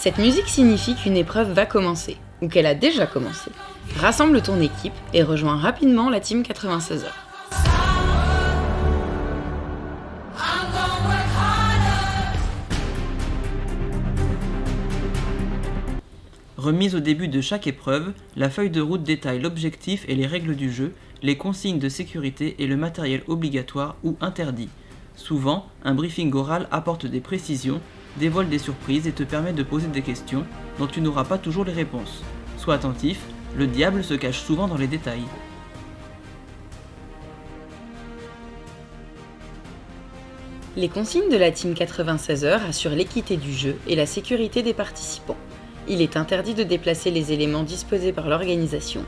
Cette musique signifie qu'une épreuve va commencer, ou qu'elle a déjà commencé. Rassemble ton équipe et rejoins rapidement la team 96 heures. Remise au début de chaque épreuve, la feuille de route détaille l'objectif et les règles du jeu, les consignes de sécurité et le matériel obligatoire ou interdit. Souvent, un briefing oral apporte des précisions, dévoile des surprises et te permet de poser des questions dont tu n'auras pas toujours les réponses. Sois attentif, le diable se cache souvent dans les détails. Les consignes de la team 96 heures assurent l'équité du jeu et la sécurité des participants. Il est interdit de déplacer les éléments disposés par l'organisation,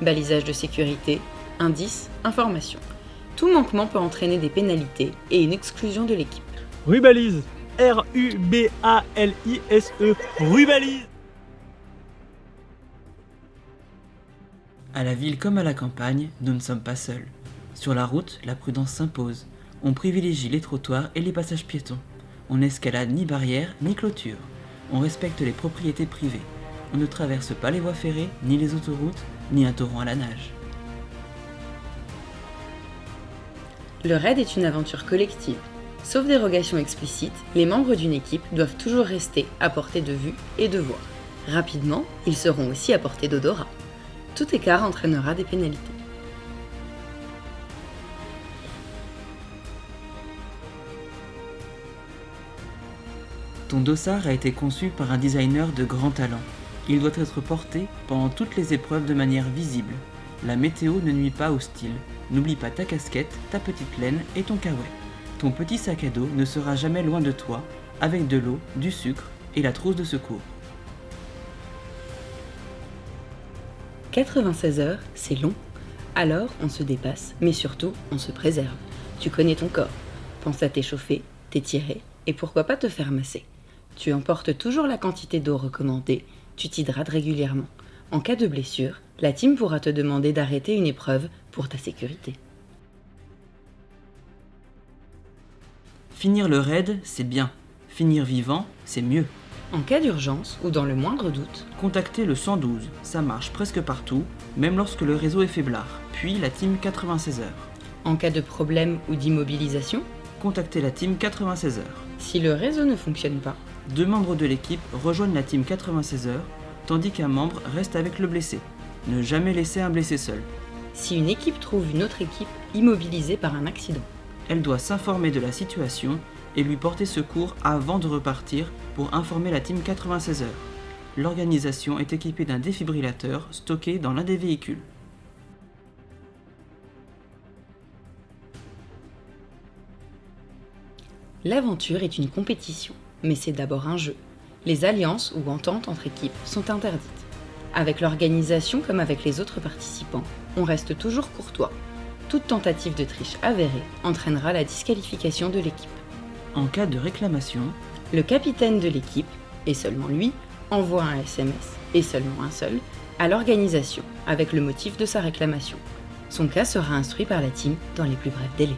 balisage de sécurité, indices, informations. Tout manquement peut entraîner des pénalités et une exclusion de l'équipe. Rubalise, R-U-B-A-L-I-S-E, Rubalise. À la ville comme à la campagne, nous ne sommes pas seuls. Sur la route, la prudence s'impose. On privilégie les trottoirs et les passages piétons. On n'escalade ni barrières ni clôtures. On respecte les propriétés privées. On ne traverse pas les voies ferrées, ni les autoroutes, ni un torrent à la nage. Le raid est une aventure collective. Sauf dérogation explicite, les membres d'une équipe doivent toujours rester à portée de vue et de voix. Rapidement, ils seront aussi à portée d'odorat. Tout écart entraînera des pénalités. Ton dossard a été conçu par un designer de grand talent. Il doit être porté pendant toutes les épreuves de manière visible. La météo ne nuit pas au style. N'oublie pas ta casquette, ta petite laine et ton kawaii. Ton petit sac à dos ne sera jamais loin de toi, avec de l'eau, du sucre et la trousse de secours. 96 heures, c'est long. Alors, on se dépasse, mais surtout, on se préserve. Tu connais ton corps. Pense à t'échauffer, t'étirer et pourquoi pas te faire masser. Tu emportes toujours la quantité d'eau recommandée, tu t'hydrates régulièrement. En cas de blessure, la team pourra te demander d'arrêter une épreuve pour ta sécurité. Finir le raid, c'est bien. Finir vivant, c'est mieux. En cas d'urgence ou dans le moindre doute, Contactez le 112, ça marche presque partout, même lorsque le réseau est faiblard. Puis la team 96 heures. en cas de problème ou d'immobilisation, Contactez la team 96 heures. si le réseau ne fonctionne pas, 2 membres de l'équipe rejoignent la team 96 heures, tandis qu'un membre reste avec le blessé. Ne jamais laisser un blessé seul. si une équipe trouve une autre équipe immobilisée par un accident, Elle doit s'informer de la situation et lui porter secours avant de repartir pour informer la team 96 heures. L'organisation est équipée d'un défibrillateur stocké dans l'un des véhicules. l'aventure est une compétition, mais c'est d'abord un jeu. Les alliances ou ententes entre équipes sont interdites. Avec l'organisation comme avec les autres participants, on reste toujours courtois. Toute tentative de triche avérée entraînera la disqualification de l'équipe. En cas de réclamation, Le capitaine de l'équipe, et seulement lui, envoie un SMS, et seulement un seul, à l'organisation avec le motif de sa réclamation. Son cas sera instruit par la team dans les plus brefs délais.